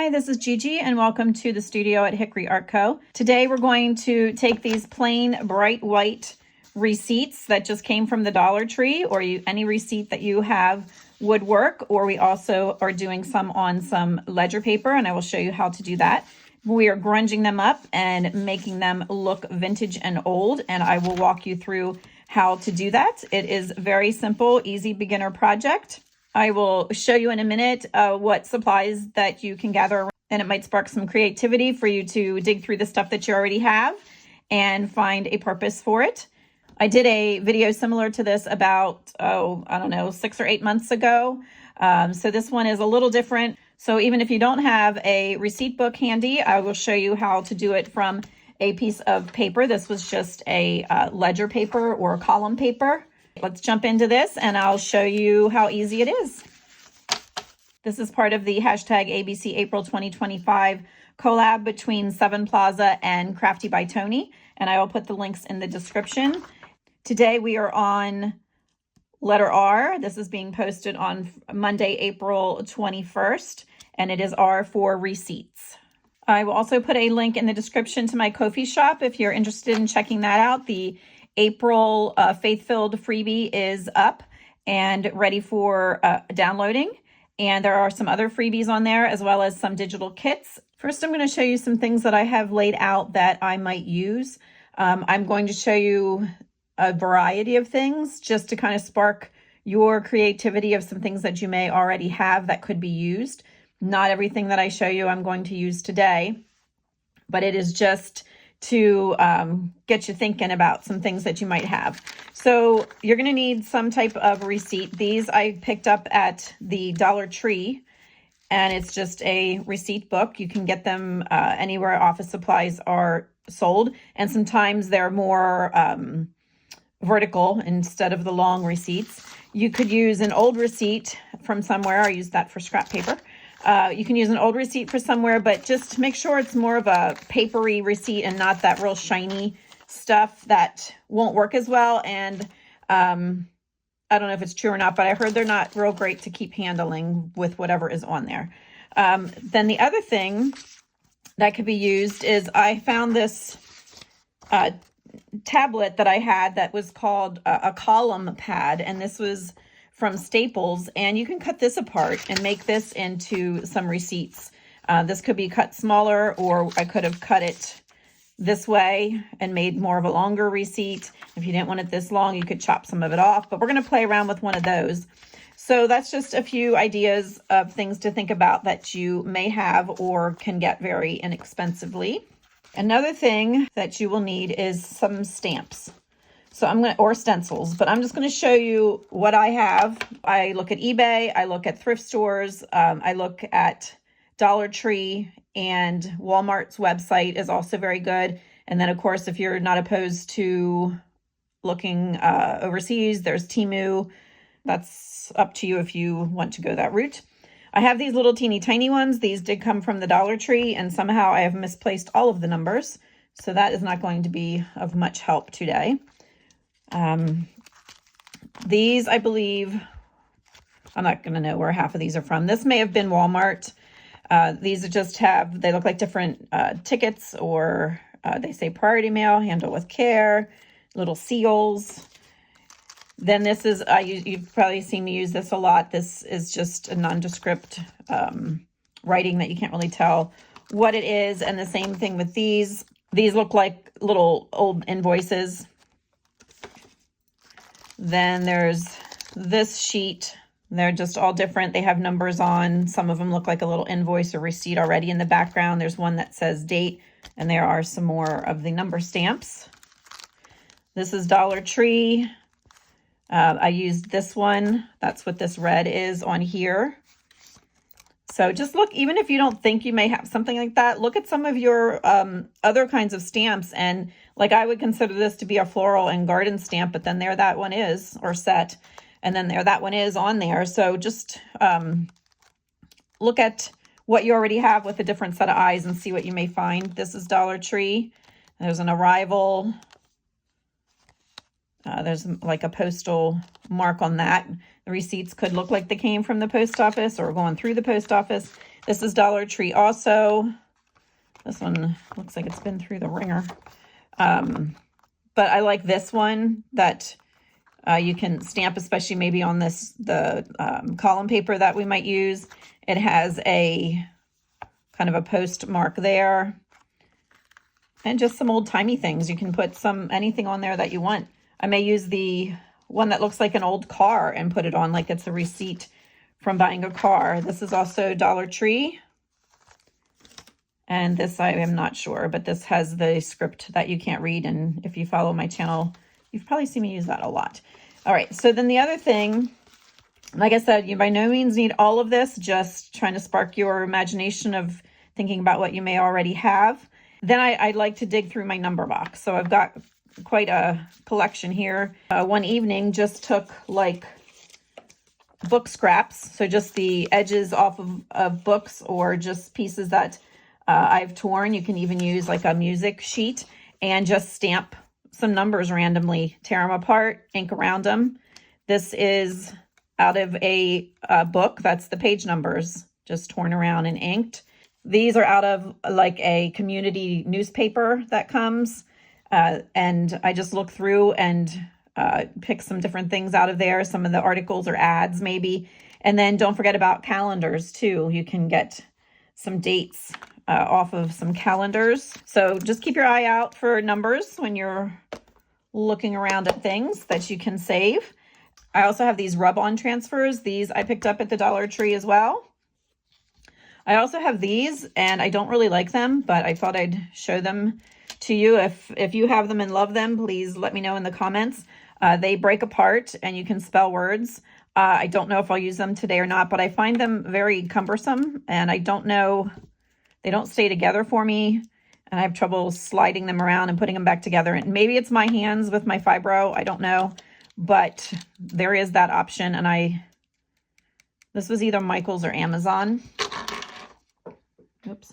Hi, this is Gigi and welcome to the studio at Hickory Art Co. Today we're going to take these plain bright white receipts that just came from the Dollar Tree, or any receipt that you have would work, or we also are doing some on some ledger paper, and I will show you how to do that. We are grunging them up and making them look vintage and old, and I will walk you through how to do that. It is very simple, easy beginner project. I will show you in a minute what supplies that you can gather around, and it might spark some creativity for you to dig through the stuff that you already have and find a purpose for it. I did a video similar to this about, I don't know, 6 or 8 months ago. So this one is a little different. So even if you don't have a receipt book handy, I will show you how to do it from a piece of paper. This was just a ledger paper or column paper. Let's jump into this and I'll show you how easy it is. This is part of the hashtag ABC April 2025 collab between Seven Plaza and Crafty by Tony, and I will put the links in the description. Today we are on letter R. This is being posted on Monday, April 21st, and it is R for receipts. I will also put a link in the description to my Ko-fi shop if you're interested in checking that out. The April faith-filled freebie is up and ready for downloading. And there are some other freebies on there, as well as some digital kits. First, I'm going to show you some things that I have laid out that I might use. I'm going to show you a variety of things just to kind of spark your creativity of some things that you may already have that could be used. Not everything that I show you I'm going to use today, but it is just to get you thinking about some things that you might have. So you're going to need some type of receipt. These I picked up at the Dollar Tree, and it's just a receipt book. You can get them anywhere office supplies are sold, and sometimes they're more vertical instead of the long receipts. You could use an old receipt from somewhere. I use that for scrap paper. You can use an old receipt for somewhere, but just make sure it's more of a papery receipt and not that real shiny stuff that won't work as well. And I don't know if it's true or not, but I heard they're not real great to keep handling with whatever is on there. Then the other thing that could be used is I found this tablet that I had that was called a column pad, and this was from Staples, and you can cut this apart and make this into some receipts. This could be cut smaller, or I could have cut it this way and made more of a longer receipt. If you didn't want it this long, you could chop some of it off, but we're going to play around with one of those. So that's just a few ideas of things to think about that you may have or can get very inexpensively. Another thing that you will need is some stamps. So I'm going to, or stencils, but I'm just going to show you what I have. I look at eBay, I look at thrift stores, I look at Dollar Tree, and Walmart's website is also very good. And then of course, if you're not opposed to looking overseas, there's Temu. That's up to you if you want to go that route. I have these little teeny tiny ones. These did come from the Dollar Tree, and somehow I have misplaced all of the numbers. So that is not going to be of much help today. These, I believe, I'm not going to know where half of these are from. This may have been Walmart. These are just they look like different tickets, or they say priority mail, handle with care, little seals. Then this is, you've probably seen me use this a lot. This is just a nondescript writing that you can't really tell what it is. And the same thing with these. These look like little old invoices. Then there's this sheet. They're just all different. They have numbers on. Some of them look like a little invoice or receipt already in the background. There's one that says date, and there are some more of the number stamps. This is Dollar Tree. I used this one. That's what this red is on here. So just look, even if you don't think you may have something like that, look at some of your other kinds of stamps. And like, I would consider this to be a floral and garden stamp, but then there that one is, or set. And then there that one is on there. So just look at what you already have with a different set of eyes and see what you may find. This is Dollar Tree. There's an arrival. There's like a postal mark on that. The receipts could look like they came from the post office or going through the post office. This is Dollar Tree also. This one looks like it's been through the ringer. But I like this one that you can stamp, especially maybe on the column paper that we might use. It has a kind of a postmark there. And just some old-timey things. You can put anything on there that you want. I may use the one that looks like an old car and put it on like it's a receipt from buying a car. This is also Dollar Tree. And this, I am not sure, but this has the script that you can't read. And if you follow my channel, you've probably seen me use that a lot. All right, so then the other thing, like I said, you by no means need all of this, just trying to spark your imagination of thinking about what you may already have. Then I like to dig through my number box. So I've got quite a collection here. One evening just took like book scraps. So just the edges off of books or just pieces that I've torn. You can even use like a music sheet and just stamp some numbers randomly, tear them apart, ink around them. This is out of a book. That's the page numbers just torn around and inked. These are out of like a community newspaper that comes, and I just look through and pick some different things out of there. Some of the articles or ads maybe. And then don't forget about calendars too. You can get some dates off of some calendars. So just keep your eye out for numbers when you're looking around at things that you can save. I also have these rub-on transfers. These I picked up at the Dollar Tree as well. I also have these, and I don't really like them, but I thought I'd show them to you. If you have them and love them, please let me know in the comments. They break apart, and you can spell words. I don't know if I'll use them today or not, but I find them very cumbersome, and I don't know, they don't stay together for me, and I have trouble sliding them around and putting them back together. And maybe it's my hands with my fibro, I don't know, but there is that option, and this was either Michael's or Amazon. Oops.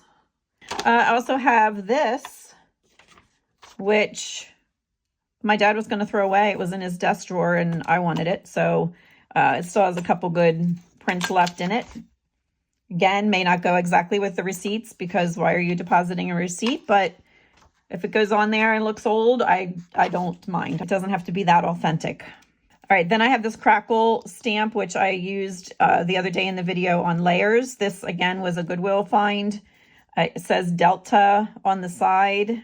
I also have this, which my dad was going to throw away. It was in his desk drawer and I wanted it. So it still has a couple good prints left in it. Again, may not go exactly with the receipts because why are you depositing a receipt? But if it goes on there and looks old, I don't mind. It doesn't have to be that authentic. All right, then I have this Crackle stamp, which I used the other day in the video on layers. This, again, was a Goodwill find. It says Delta on the side,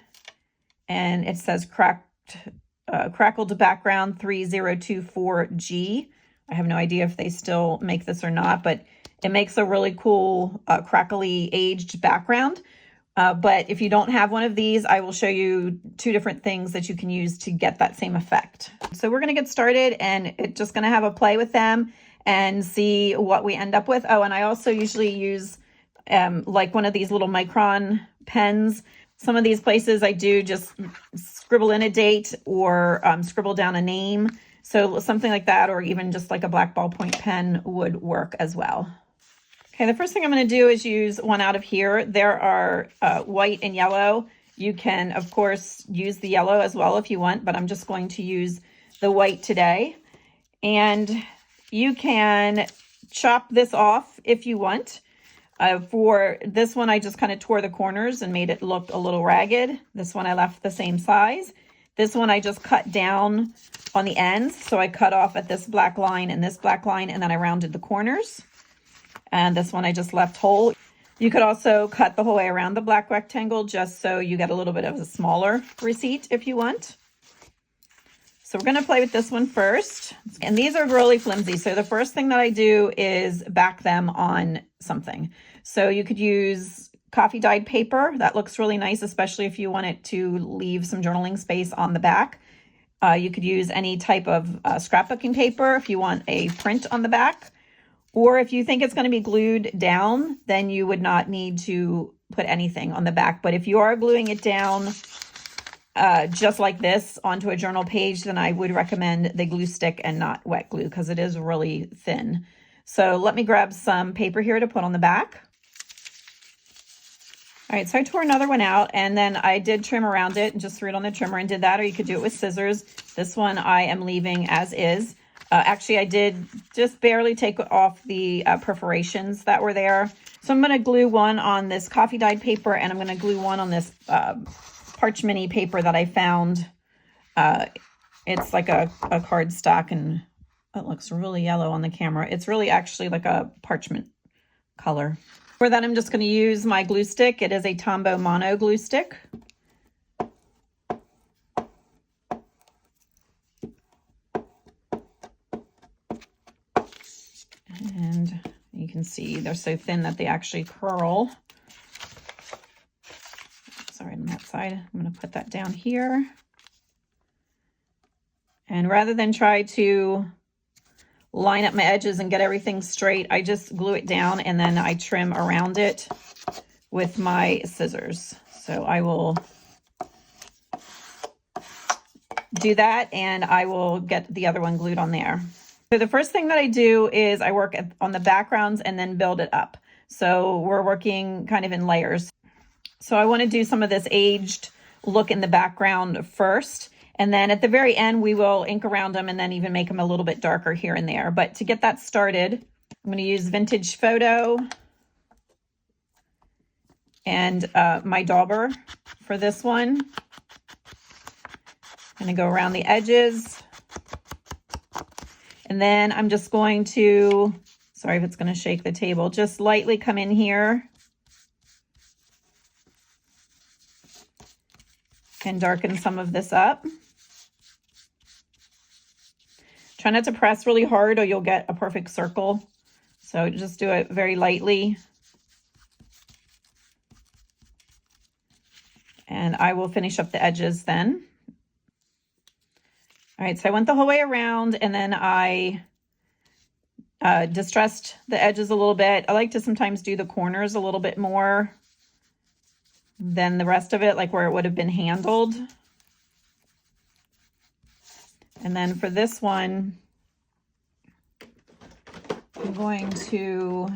and it says Crackled Background 3024G. I have no idea if they still make this or not, but it makes a really cool, crackly, aged background. But if you don't have one of these, I will show you two different things that you can use to get that same effect. So we're going to get started, and it's just going to have a play with them and see what we end up with. Oh, and I also usually use like one of these little micron pens. Some of these places I do just scribble in a date or scribble down a name. So something like that, or even just like a black ballpoint pen would work as well. Okay, the first thing I'm going to do is use one out of here. There are white and yellow. You can, of course, use the yellow as well if you want, but I'm just going to use the white today. And you can chop this off if you want. For this one, I just kind of tore the corners and made it look a little ragged. This one I left the same size. This one I just cut down on the ends. So I cut off at this black line and this black line, and then I rounded the corners. And this one I just left whole. You could also cut the whole way around the black rectangle just so you get a little bit of a smaller receipt if you want. So we're going to play with this one first. And these are really flimsy. So the first thing that I do is back them on something. So you could use coffee dyed paper. That looks really nice, especially if you want it to leave some journaling space on the back. You could use any type of scrapbooking paper if you want a print on the back. Or if you think it's going to be glued down, then you would not need to put anything on the back. But if you are gluing it down just like this onto a journal page, then I would recommend the glue stick and not wet glue because it is really thin. So let me grab some paper here to put on the back. All right, so I tore another one out, and then I did trim around it and just threw it on the trimmer and did that, or you could do it with scissors. This one I am leaving as is. Actually, I did just barely take off the perforations that were there. So I'm going to glue one on this coffee dyed paper, and I'm going to glue one on this parchment-y paper that I found. It's like a cardstock, and it looks really yellow on the camera. It's really actually like a parchment color. For that, I'm just going to use my glue stick. It is a Tombow Mono glue stick. And you can see they're so thin that they actually curl. Sorry, on that side. I'm going to put that down here. And rather than try to line up my edges and get everything straight, I just glue it down and then I trim around it with my scissors. So I will do that, and I will get the other one glued on there. So the first thing that I do is I work on the backgrounds and then build it up. So we're working kind of in layers. So I want to do some of this aged look in the background first. And then at the very end, we will ink around them and then even make them a little bit darker here and there. But to get that started, I'm going to use Vintage Photo and my dauber for this one. I'm going to go around the edges. And then I'm just going to, sorry if it's going to shake the table, just lightly come in here and darken some of this up. Try not to press really hard or you'll get a perfect circle. So just do it very lightly. And I will finish up the edges then. All right, so I went the whole way around, and then I distressed the edges a little bit. I like to sometimes do the corners a little bit more than the rest of it, like where it would have been handled. And then for this one, I'm going to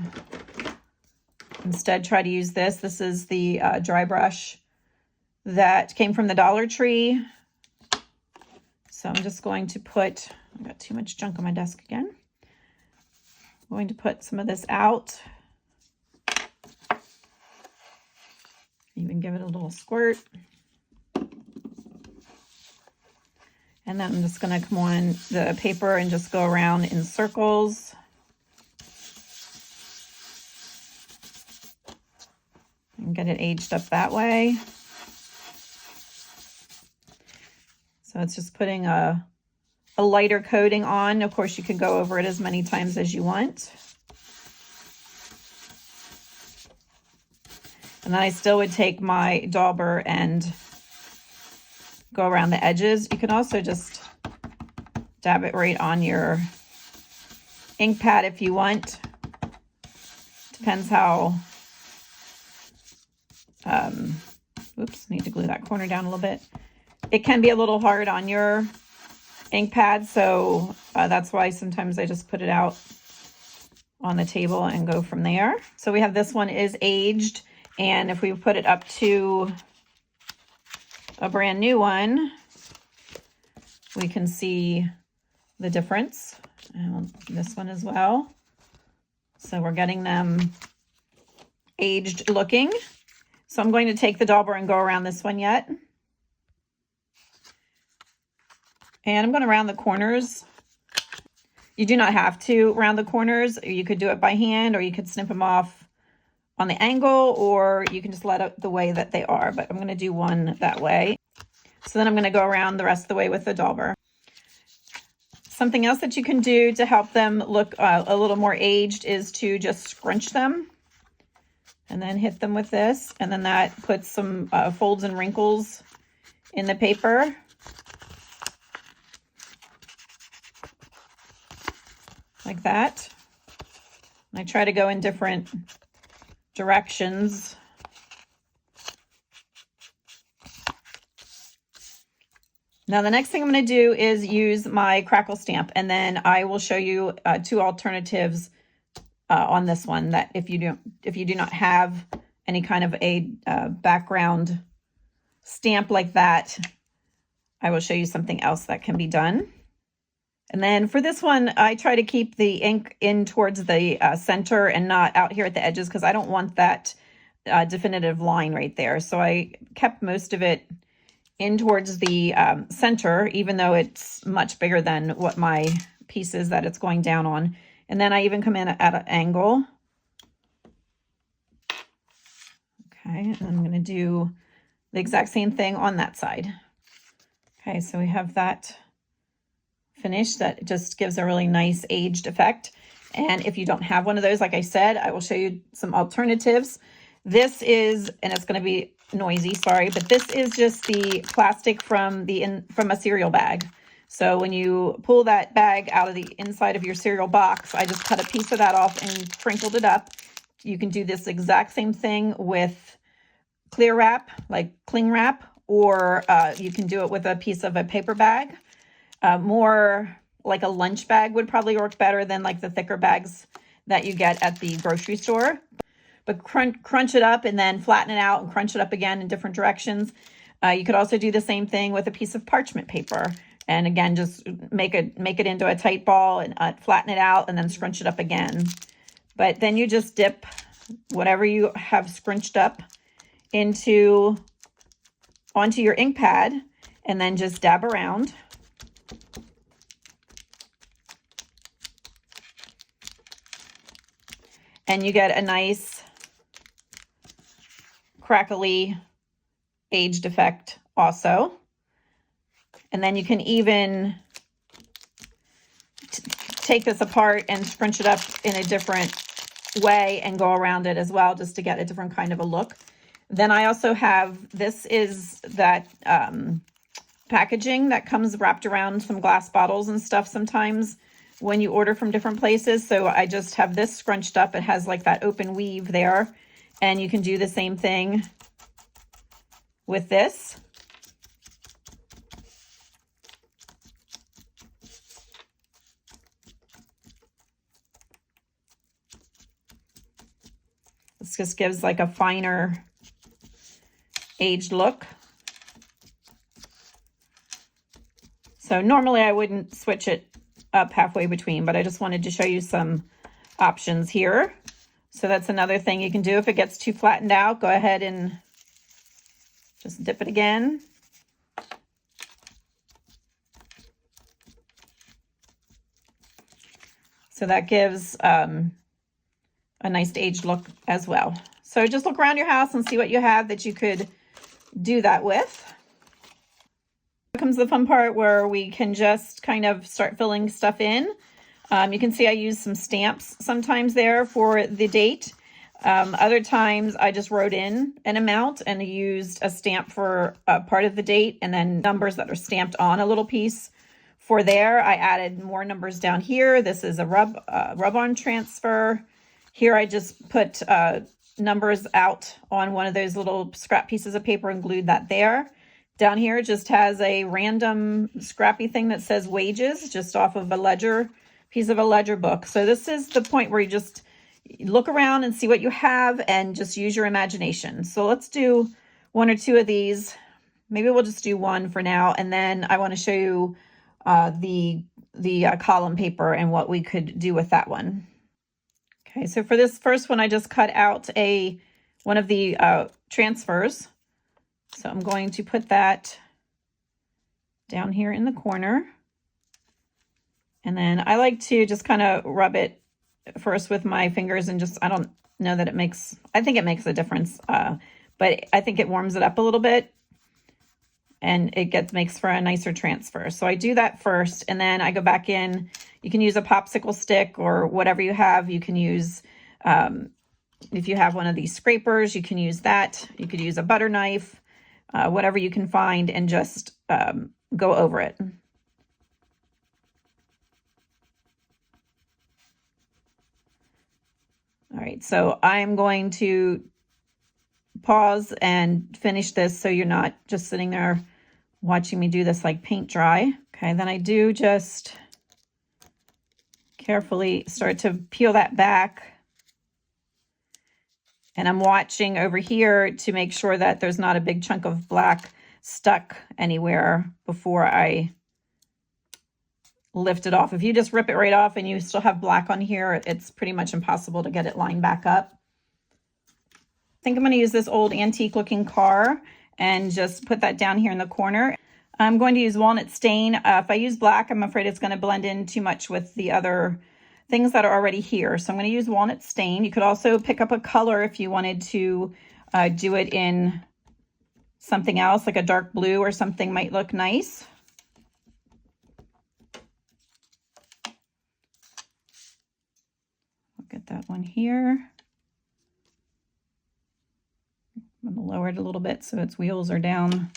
instead try to use this. This is the dry brush that came from the Dollar Tree. So I'm just going to put, I got too much junk on my desk again. I'm going to put some of this out. Even give it a little squirt. And then I'm just going to come on the paper and just go around in circles. And get it aged up that way. So it's just putting a lighter coating on. Of course, you can go over it as many times as you want. And then I still would take my dauber and go around the edges. You can also just dab it right on your ink pad if you want. Depends how, oops, need to glue that corner down a little bit. It can be a little hard on your ink pad, so that's why sometimes I just put it out on the table and go from there. So we have this one is aged, and if we put it up to a brand new one, we can see the difference. And this one as well. So we're getting them aged looking. So I'm going to take the dauber and go around this one yet. And I'm going to round the corners. You do not have to round the corners. You could do it by hand, or you could snip them off on the angle, or you can just let it the way that they are. But I'm going to do one that way. So then I'm going to go around the rest of the way with the dauber. Something else that you can do to help them look a little more aged is to just scrunch them and then hit them with this. And then that puts some folds and wrinkles in the paper. Like that. And I try to go in different directions. Now the next thing I'm going to do is use my crackle stamp, and then I will show you two alternatives on this one, that if you do not have any kind of a background stamp like that, I will show you something else that can be done. And then for this one, I try to keep the ink in towards the center and not out here at the edges because I don't want that definitive line right there. So I kept most of it in towards the center, even though it's much bigger than what my piece is that it's going down on. And then I even come in at an angle. Okay, and I'm going to do the exact same thing on that side. Okay, so we have that finished. That just gives a really nice aged effect. And if you don't have one of those, like I said, I will show you some alternatives. This is, and it's going to be noisy, sorry, but this is just the plastic from a cereal bag. So when you pull that bag out of the inside of your cereal box, I just cut a piece of that off and crinkled it up. You can do this exact same thing with clear wrap, like cling wrap, or you can do it with a piece of a paper bag. More like a lunch bag would probably work better than like the thicker bags that you get at the grocery store. But crunch it up and then flatten it out and crunch it up again in different directions. You could also do the same thing with a piece of parchment paper. And again, just make it into a tight ball and flatten it out and then scrunch it up again. But then you just dip whatever you have scrunched up onto your ink pad and then just dab around. And you get a nice crackly aged effect also. And then you can even take this apart and scrunch it up in a different way and go around it as well, just to get a different kind of a look. Then I also have, this is that packaging that comes wrapped around some glass bottles and stuff sometimes when you order from different places. So I just have this scrunched up. It has like that open weave there. And you can do the same thing with this. This just gives like a finer aged look. So normally I wouldn't switch it up halfway between, but I just wanted to show you some options here. So that's another thing you can do. If it gets too flattened out, go ahead and just dip it again. So that gives a nice aged look as well. So just look around your house and see what you have that you could do that with. Here comes the fun part where we can just kind of start filling stuff in. You can see I use some stamps sometimes there for the date. Other times I just wrote in an amount and used a stamp for a part of the date and then numbers that are stamped on a little piece for there. I added more numbers down here. This is a rub-on transfer. Here I just put numbers out on one of those little scrap pieces of paper and glued that there. Down here just has a random scrappy thing that says wages just off of a piece of a ledger book. So this is the point where you just look around and see what you have and just use your imagination. So let's do one or two of these. Maybe we'll just do one for now. And then I want to show you the column paper and what we could do with that one. Okay, so for this first one, I just cut out one of the transfers. So I'm going to put that down here in the corner. And then I like to just kind of rub it first with my fingers and just, I don't know that I think it makes a difference, but I think it warms it up a little bit and it makes for a nicer transfer. So I do that first and then I go back in. You can use a popsicle stick or whatever you have. You can use, if you have one of these scrapers, you can use that. You could use a butter knife, whatever you can find, and just go over it. All right, so I'm going to pause and finish this so you're not just sitting there watching me do this like paint dry. Okay, then I do just carefully start to peel that back. And I'm watching over here to make sure that there's not a big chunk of black stuck anywhere before I lift it off. If you just rip it right off and you still have black on here, it's pretty much impossible to get it lined back up. I think I'm going to use this old antique looking car and just put that down here in the corner. I'm going to use walnut stain. If I use black, I'm afraid it's going to blend in too much with the other things that are already here. So I'm going to use walnut stain. You could also pick up a color if you wanted to do it in something else, like a dark blue or something might look nice. I'll get that one here. I'm going to lower it a little bit so its wheels are down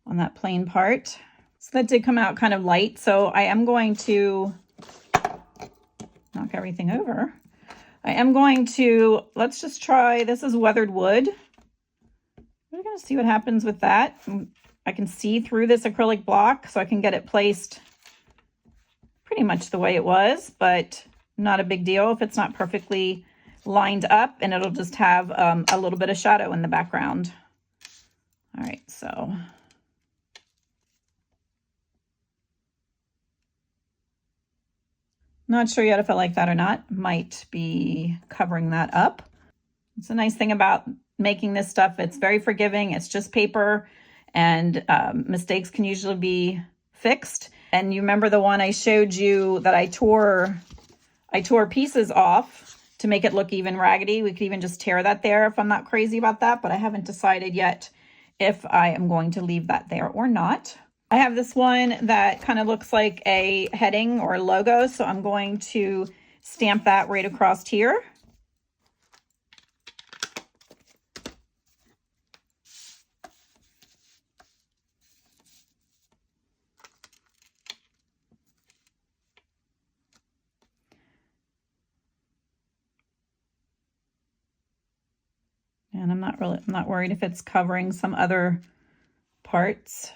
on that plain part. So that did come out kind of light. So I am going to knock everything over. I am going to, let's just try, this is weathered wood. We're going to see what happens with that. I can see through this acrylic block, so I can get it placed pretty much the way it was, but not a big deal if it's not perfectly lined up, and it'll just have a little bit of shadow in the background. All right, so not sure yet if I like that or not. Might be covering that up. It's a nice thing about making this stuff. It's very forgiving. It's just paper, and mistakes can usually be fixed. And you remember the one I showed you that I tore pieces off to make it look even raggedy. We could even just tear that there if I'm not crazy about that, but I haven't decided yet if I am going to leave that there or not. I have this one that kind of looks like a heading or a logo, so I'm going to stamp that right across here. And I'm not worried if it's covering some other parts.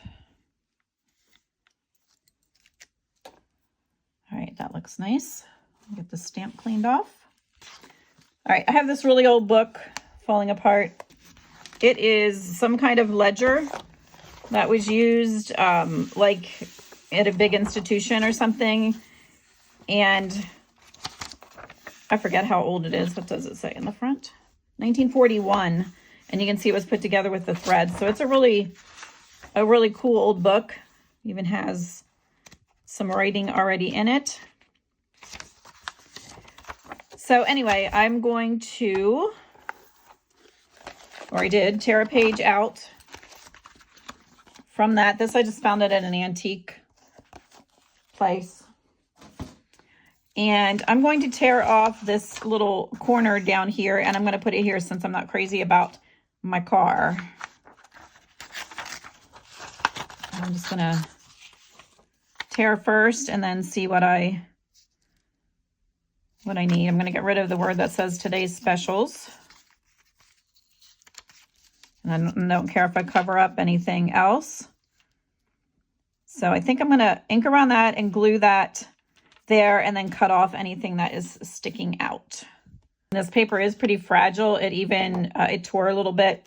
All right, that looks nice. I'll get the stamp cleaned off. All right, I have this really old book falling apart. It is some kind of ledger that was used like at a big institution or something. And I forget how old it is. What does it say in the front? 1941, and you can see it was put together with the thread. So it's a really cool old book. Even has some writing already in it. So anyway, I'm going to, or I did, tear a page out from that. This I just found it at an antique place. And I'm going to tear off this little corner down here, and I'm going to put it here since I'm not crazy about my car. I'm just going to tear first and then see what I need. I'm going to get rid of the word that says today's specials. And I don't care if I cover up anything else. So I think I'm going to ink around that and glue that there, and then cut off anything that is sticking out. This paper is pretty fragile. It even it tore a little bit,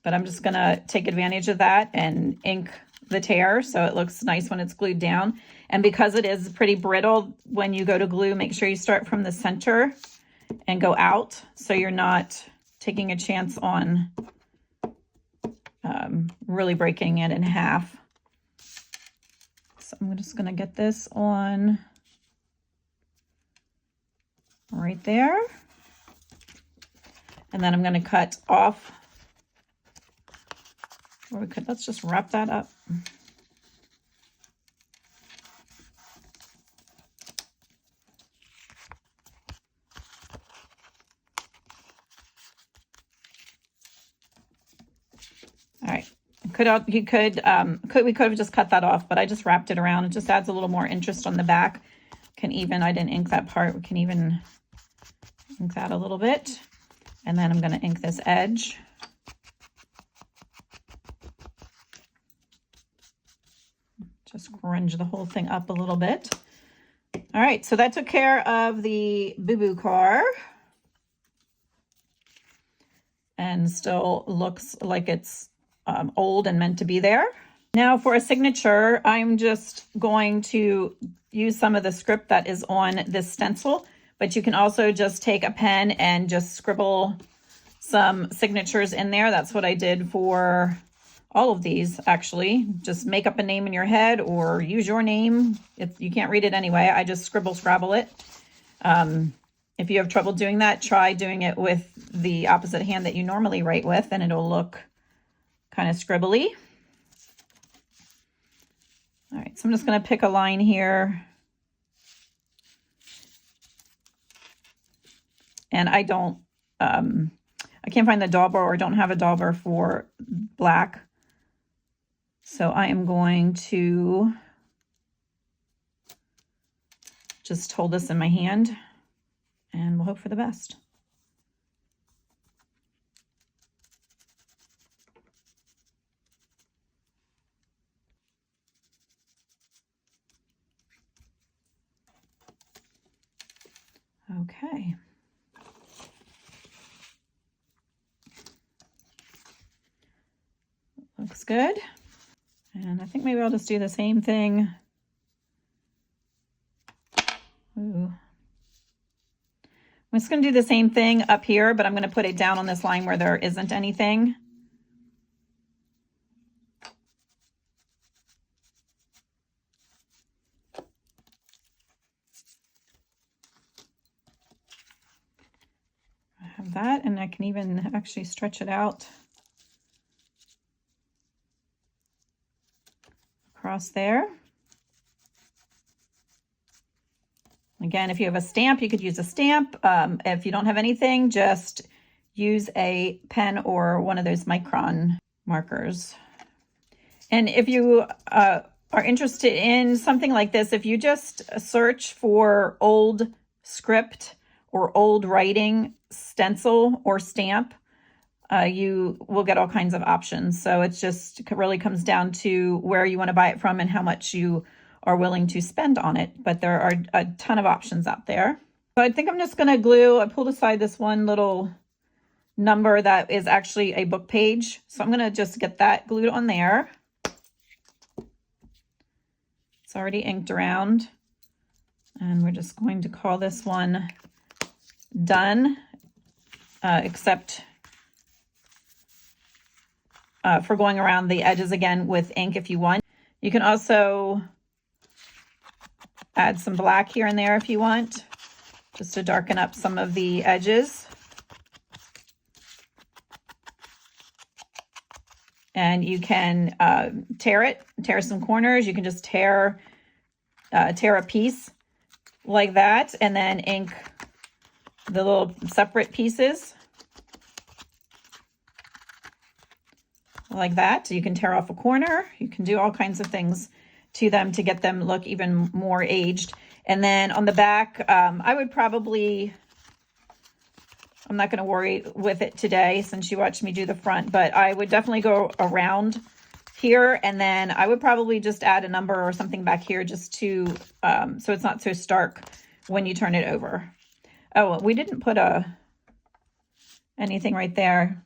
but I'm just gonna take advantage of that and ink the tear so it looks nice when it's glued down. And because it is pretty brittle, when you go to glue, make sure you start from the center and go out, so you're not taking a chance on really breaking it in half. So I'm just going to get this on right there. And then I'm going to cut off, or let's just wrap that up. All right. We could have just cut that off, but I just wrapped it around. It just adds a little more interest on the back. I didn't ink that part. We can even ink that a little bit. And then I'm going to ink this edge. Just grunge the whole thing up a little bit. All right, so that took care of the boo-boo car. And still looks like it's old and meant to be there. Now for a signature, I'm just going to use some of the script that is on this stencil, but you can also just take a pen and just scribble some signatures in there. That's what I did for all of these, actually. Just make up a name in your head or use your name. If you can't read it anyway, I just scrabble it. If you have trouble doing that, try doing it with the opposite hand that you normally write with, and it'll look kind of scribbly. All right, so I'm just going to pick a line here. And I don't, I can't find the dauber, or don't have a dauber for black. So I am going to just hold this in my hand and we'll hope for the best. Okay. Looks good. And I think maybe I'll just do the same thing. Ooh. I'm just going to do the same thing up here, but I'm going to put it down on this line where there isn't anything. I have that, and I can even actually stretch it out across there. Again, if you have a stamp, you could use a stamp. If you don't have anything, just use a pen or one of those micron markers. And if you are interested in something like this, if you just search for old script or old writing stencil or stamp, you will get all kinds of options. So it's just really comes down to where you want to buy it from and how much you are willing to spend on it. But there are a ton of options out there. So I think I'm just going to glue, I pulled aside this one little number that is actually a book page. So I'm going to just get that glued on there. It's already inked around. And we're just going to call this one done, except for going around the edges again with ink if you want. You can also add some black here and there if you want, just to darken up some of the edges. And you can tear some corners. You can just tear a piece like that and then ink the little separate pieces like that. So you can tear off a corner. You can do all kinds of things to them to get them look even more aged. And then on the back, I would probably, I'm not going to worry with it today since you watched me do the front, but I would definitely go around here, and then I would probably just add a number or something back here just to, so it's not so stark when you turn it over. Oh, we didn't put anything right there.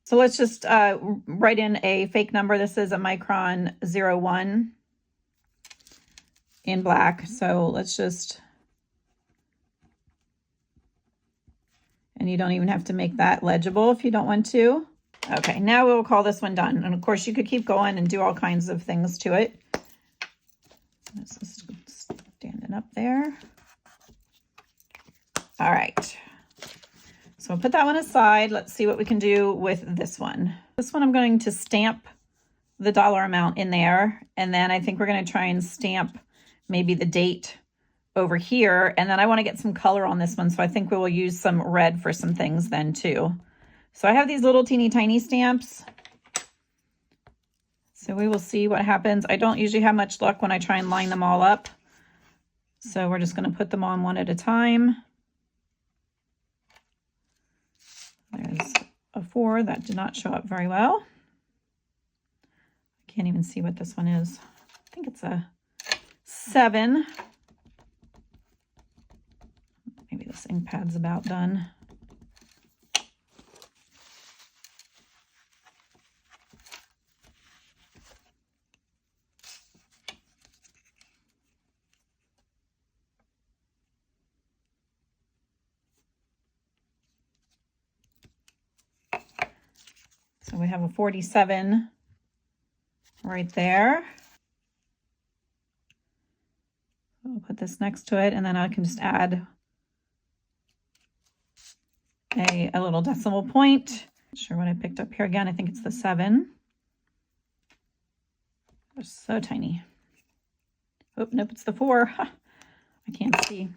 So let's just write in a fake number. This is a micron 01 in black. So let's just, and you don't even have to make that legible if you don't want to. Okay, now we'll call this one done. And of course you could keep going and do all kinds of things to it. This is standing up there. All right. So I'll put that one aside. Let's see what we can do with this one. This one I'm going to stamp the dollar amount in there. And then I think we're going to try and stamp maybe the date over here. And then I want to get some color on this one. So I think we will use some red for some things then too. So I have these little teeny tiny stamps. So we will see what happens. I don't usually have much luck when I try and line them all up. So we're just going to put them on one at a time. There's a 4 that did not show up very well. I can't even see what this one is. I think it's a 7. Maybe this ink pad's about done. we have a 47 right there. I'll put this next to it, and then I can just add a little decimal point. Not sure what I picked up here again. I think it's the 7. They're so tiny. Oh, nope, it's the 4. I can't see.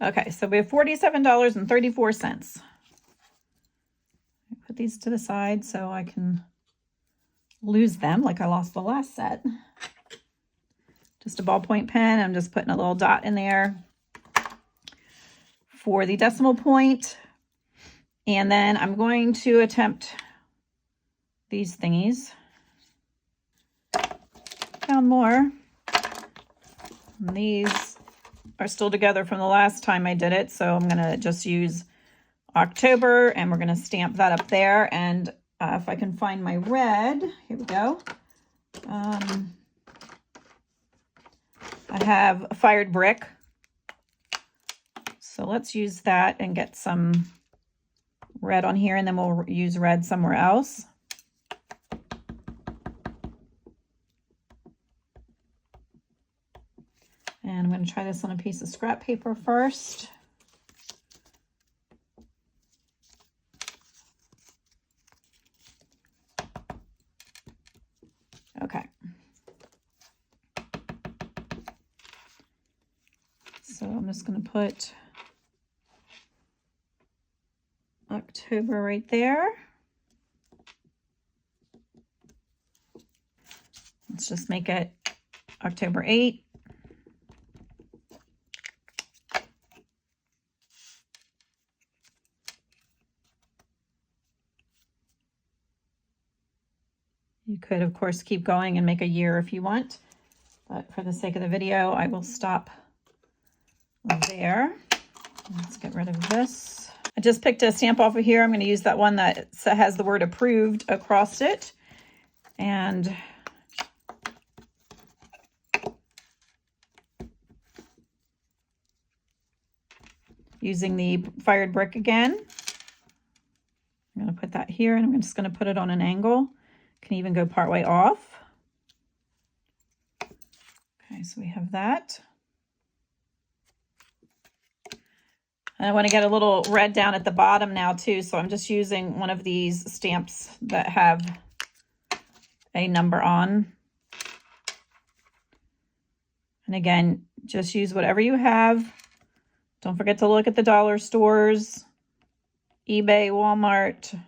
Okay, so we have $47.34. Put these to the side so I can lose them like I lost the last set. Just a ballpoint pen. I'm just putting a little dot in there for the decimal point. And then I'm going to attempt these thingies. Found more. And these are still together from the last time I did it. So I'm going to just use October, and we're going to stamp that up there. And if I can find my red, here we go. I have a fired brick. So let's use that and get some red on here, and then we'll use red somewhere else. And I'm going to try this on a piece of scrap paper first. Okay. So I'm just going to put October right there. Let's just make it October 8. You could, of course, keep going and make a year if you want, but for the sake of the video, I will stop there. Let's get rid of this. I just picked a stamp off of here. I'm going to use that one that has the word approved across it. And using the fired brick again, I'm going to put that here, and I'm just going to put it on an angle. Can even go part way off. Okay, so we have that. And I want to get a little red down at the bottom now too, so I'm just using one of these stamps that have a number on. And again, just use whatever you have. Don't forget to look at the dollar stores, eBay, Walmart,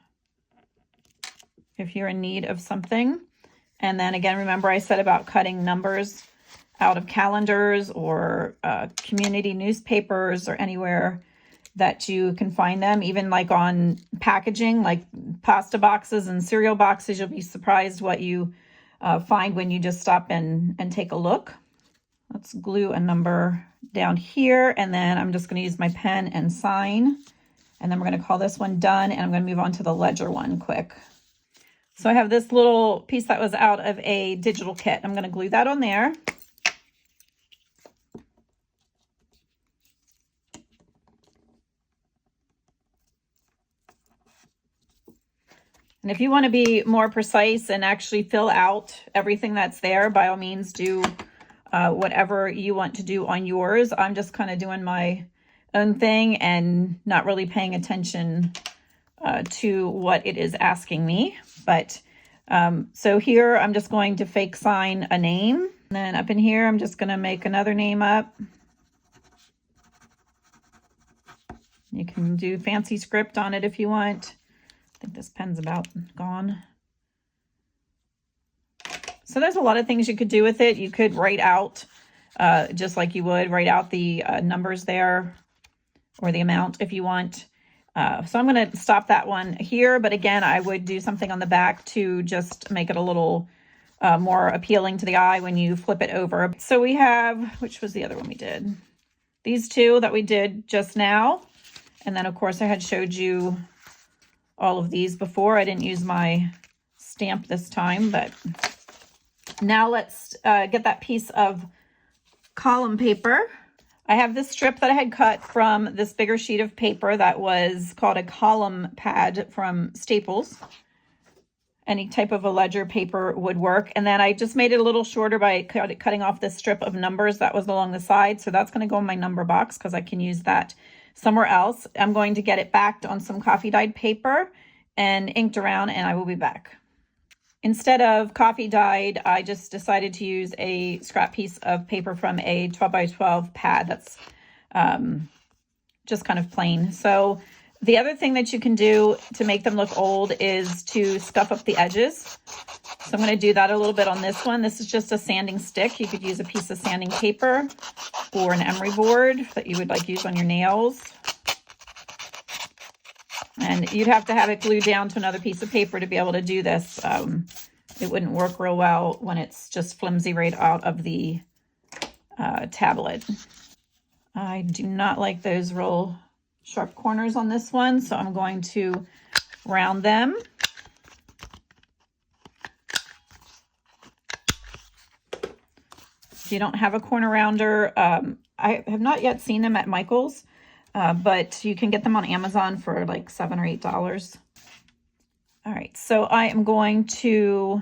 if you're in need of something. And then again, remember I said about cutting numbers out of calendars or community newspapers or anywhere that you can find them, even like on packaging, like pasta boxes and cereal boxes. You'll be surprised what you find when you just stop and take a look. Let's glue a number down here, and then I'm just going to use my pen and sign. And then we're going to call this one done, and I'm going to move on to the ledger one quick. So I have this little piece that was out of a digital kit. I'm going to glue that on there. And if you want to be more precise and actually fill out everything that's there, by all means do whatever you want to do on yours. I'm just kind of doing my own thing and not really paying attention to what it is asking me. But so here I'm just going to fake sign a name. And then up in here, I'm just going to make another name up. You can do fancy script on it if you want. I think this pen's about gone. So there's a lot of things you could do with it. You could write out, just like you would, write out the numbers there or the amount if you want. So I'm going to stop that one here. But again, I would do something on the back to just make it a little more appealing to the eye when you flip it over. So we have, which was the other one we did? These two that we did just now. And then, of course, I had showed you all of these before. I didn't use my stamp this time, but now let's get that piece of column paper. I have this strip that I had cut from this bigger sheet of paper that was called a column pad from Staples. Any type of a ledger paper would work. And then I just made it a little shorter by cutting off this strip of numbers that was along the side. So that's going to go in my number box because I can use that somewhere else. I'm going to get it backed on some coffee dyed paper and inked around, and I will be back. Instead of coffee dyed, I just decided to use a scrap piece of paper from a 12 by 12 pad that's just kind of plain. So the other thing that you can do to make them look old is to scuff up the edges. So I'm going to do that a little bit on this one. This is just a sanding stick. You could use a piece of sanding paper or an emery board that you would like use on your nails. And you'd have to have it glued down to another piece of paper to be able to do this. It wouldn't work real well when it's just flimsy right out of the tablet. I do not like those real sharp corners on this one, so I'm going to round them. If you don't have a corner rounder, I have not yet seen them at Michael's. But you can get them on Amazon for like $7 or $8. All right, so I am going to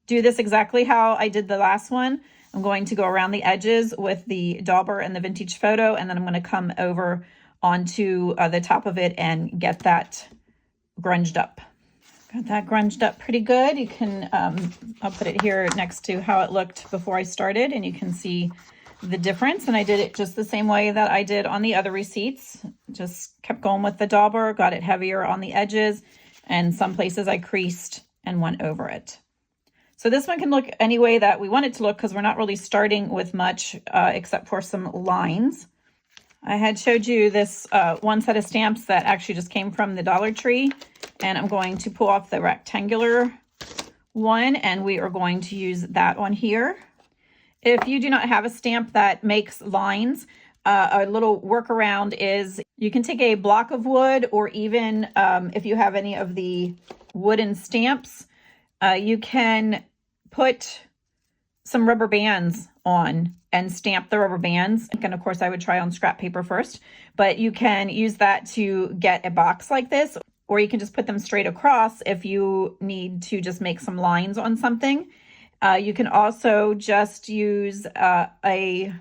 do this exactly how I did the last one. I'm going to go around the edges with the dauber and the vintage photo, and then I'm going to come over onto the top of it and get that grunged up. Got that grunged up pretty good. You can, I'll put it here next to how it looked before I started, and you can see the difference. And I did it just the same way that I did on the other receipts. Just kept going with the dauber, got it heavier on the edges, and some places I creased and went over it. So this one can look any way that we want it to look because we're not really starting with much except for some lines. I had showed you this one set of stamps that actually just came from the Dollar Tree, and I'm going to pull off the rectangular one, and we are going to use that one here. If you do not have a stamp that makes lines, a little workaround is you can take a block of wood, or even if you have any of the wooden stamps, you can put some rubber bands on and stamp the rubber bands. And of course, I would try on scrap paper first, but you can use that to get a box like this, or you can just put them straight across if you need to just make some lines on something. You can also just use a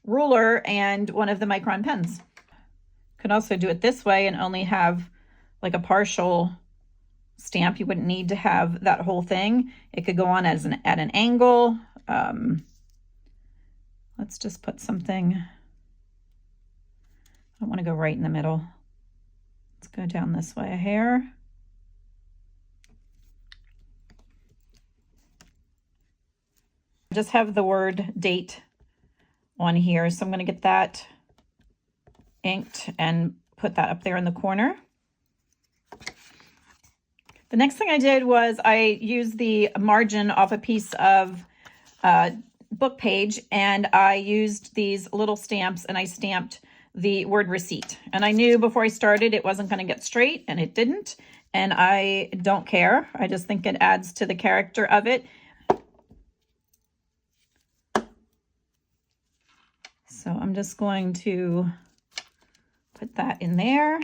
ruler and one of the micron pens. You can also do it this way and only have like a partial stamp. You wouldn't need to have that whole thing. It could go on as at an angle. Let's just put something. I don't want to go right in the middle. Let's go down this way a hair. Just have the word date on here. So I'm going to get that inked and put that up there in the corner. The next thing I did was I used the margin off a piece of book page, and I used these little stamps and I stamped the word receipt. And I knew before I started it wasn't going to get straight, and it didn't. And I don't care. I just think it adds to the character of it. So I'm just going to put that in there.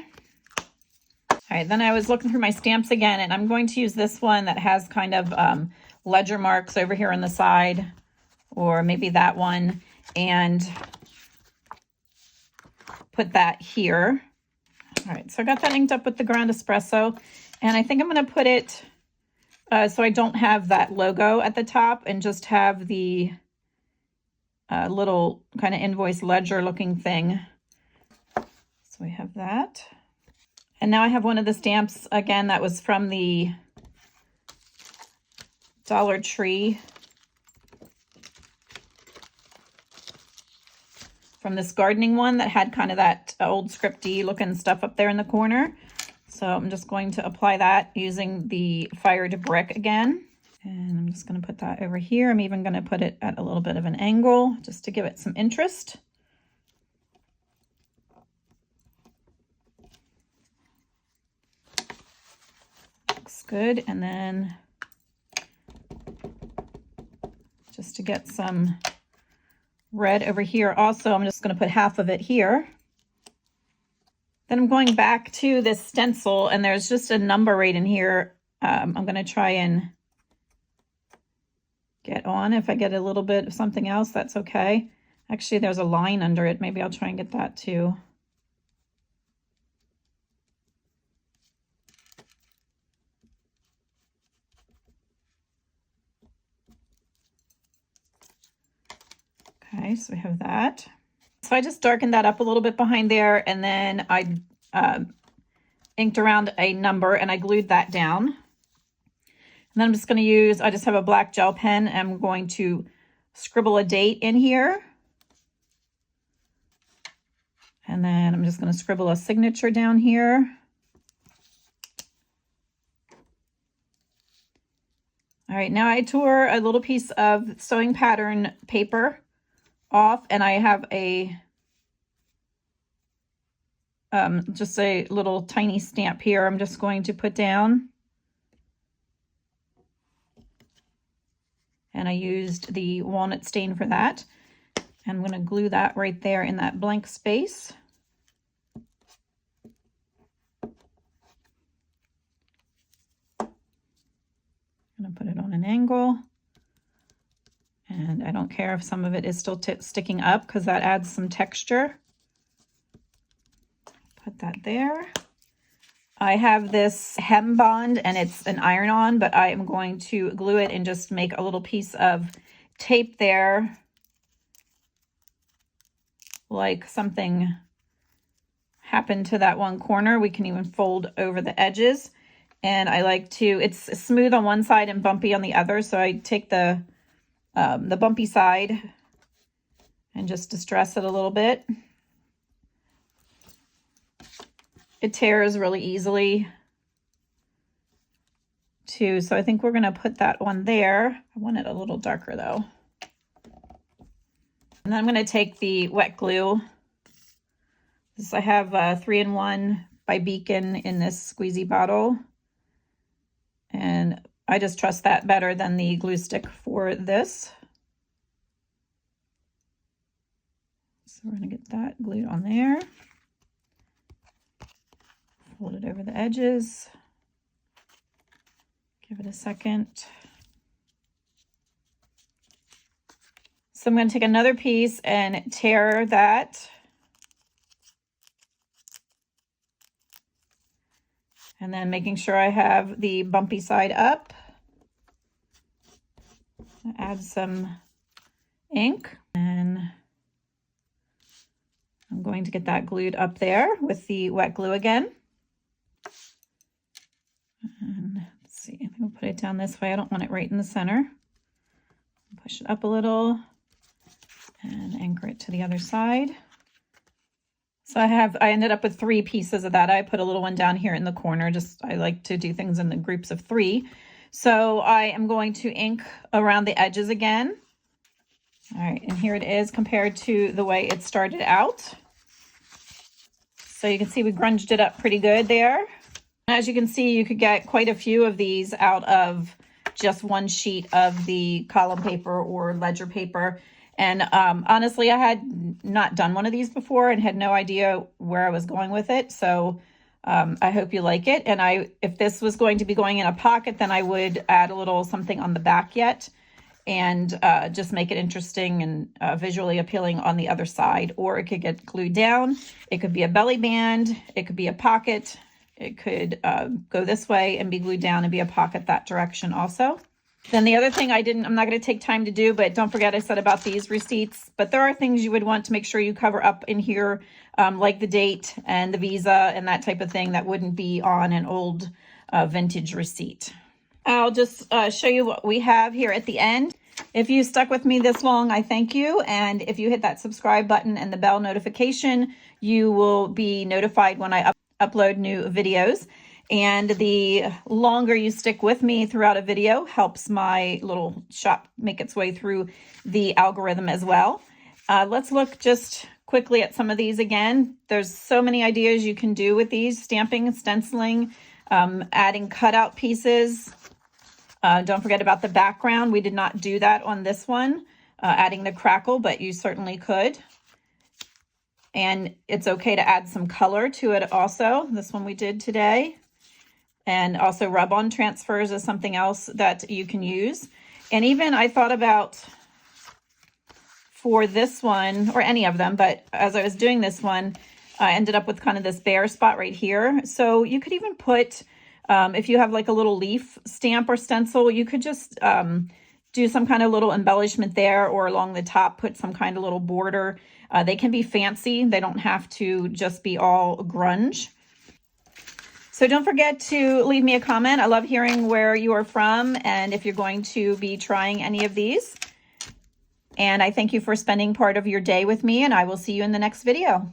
All right, then I was looking through my stamps again, and I'm going to use this one that has kind of ledger marks over here on the side, or maybe that one, and put that here. All right, so I got that inked up with the ground espresso, and I think I'm going to put it so I don't have that logo at the top and just have the little kind of invoice ledger looking thing. So we have that. And now I have one of the stamps again that was from the Dollar Tree, from this gardening one that had kind of that old scripty looking stuff up there in the corner. So I'm just going to apply that using the fired brick again. And I'm just going to put that over here. I'm even going to put it at a little bit of an angle just to give it some interest. Looks good. And then just to get some red over here also. I'm just going to put half of it here. Then I'm going back to this stencil, and there's just a number right in here. I'm going to try and get on. If I get a little bit of something else, that's okay. Actually, there's a line under it. Maybe I'll try and get that too. Okay, so we have that. So I just darkened that up a little bit behind there, and then I inked around a number and I glued that down. And then I'm just going to use, I just have a black gel pen, and I'm going to scribble a date in here. And then I'm just going to scribble a signature down here. All right, now I tore a little piece of sewing pattern paper off, and I have a just a little tiny stamp here I'm just going to put down. And I used the walnut stain for that. I'm going to glue that right there in that blank space. I'm going to put it on an angle. And I don't care if some of it is still sticking up, because that adds some texture. Put that there. I have this hem bond, and it's an iron-on, but I am going to glue it and just make a little piece of tape there, like something happened to that one corner. We can even fold over the edges. And I like to, it's smooth on one side and bumpy on the other, so I take the bumpy side and just distress it a little bit. It tears really easily too, so I think we're going to put that one there. I want it a little darker though. And then I'm going to take the wet glue. I have 3-in-1 by Beacon in this squeezy bottle, and I just trust that better than the glue stick for this. So we're going to get that glued on there. Fold it over the edges. Give it a second. So I'm going to take another piece and tear that. And then making sure I have the bumpy side up. Add some ink, and I'm going to get that glued up there with the wet glue again. And let's see, I think I'll put it down this way. I don't want it right in the center. Push it up a little and anchor it to the other side. So I ended up with 3 pieces of that. I put a little one down here in the corner. I like to do things in the groups of 3. So I am going to ink around the edges again. All right, and here it is compared to the way it started out. So you can see we grunged it up pretty good there. As you can see, you could get quite a few of these out of just one sheet of the column paper or ledger paper. And honestly, I had not done one of these before and had no idea where I was going with it. So I hope you like it. And if this was going to be going in a pocket, then I would add a little something on the back yet and just make it interesting and visually appealing on the other side. Or it could get glued down. It could be a belly band. It could be a pocket. It could go this way and be glued down and be a pocket that direction also. Then the other thing I'm not going to take time to do, but don't forget I said about these receipts, but there are things you would want to make sure you cover up in here, like the date and the visa and that type of thing that wouldn't be on an old vintage receipt. I'll just show you what we have here at the end. If you stuck with me this long, I thank you. And if you hit that subscribe button and the bell notification, you will be notified when I upload new videos. And the longer you stick with me throughout a video helps my little shop make its way through the algorithm as well. Let's look just quickly at some of these again. There's so many ideas you can do with these: stamping, stenciling, adding cutout pieces. Don't forget about the background. We did not do that on this one. adding the crackle, but you certainly could. And it's okay to add some color to it also. This one we did today. And also rub-on transfers is something else that you can use. And even I thought about for this one, or any of them, but as I was doing this one, I ended up with kind of this bare spot right here. So you could even put, if you have like a little leaf stamp or stencil, you could just do some kind of little embellishment there, or along the top, put some kind of little border. They can be fancy. They don't have to just be all grunge. So don't forget to leave me a comment. I love hearing where you are from and if you're going to be trying any of these. And I thank you for spending part of your day with me, and I will see you in the next video.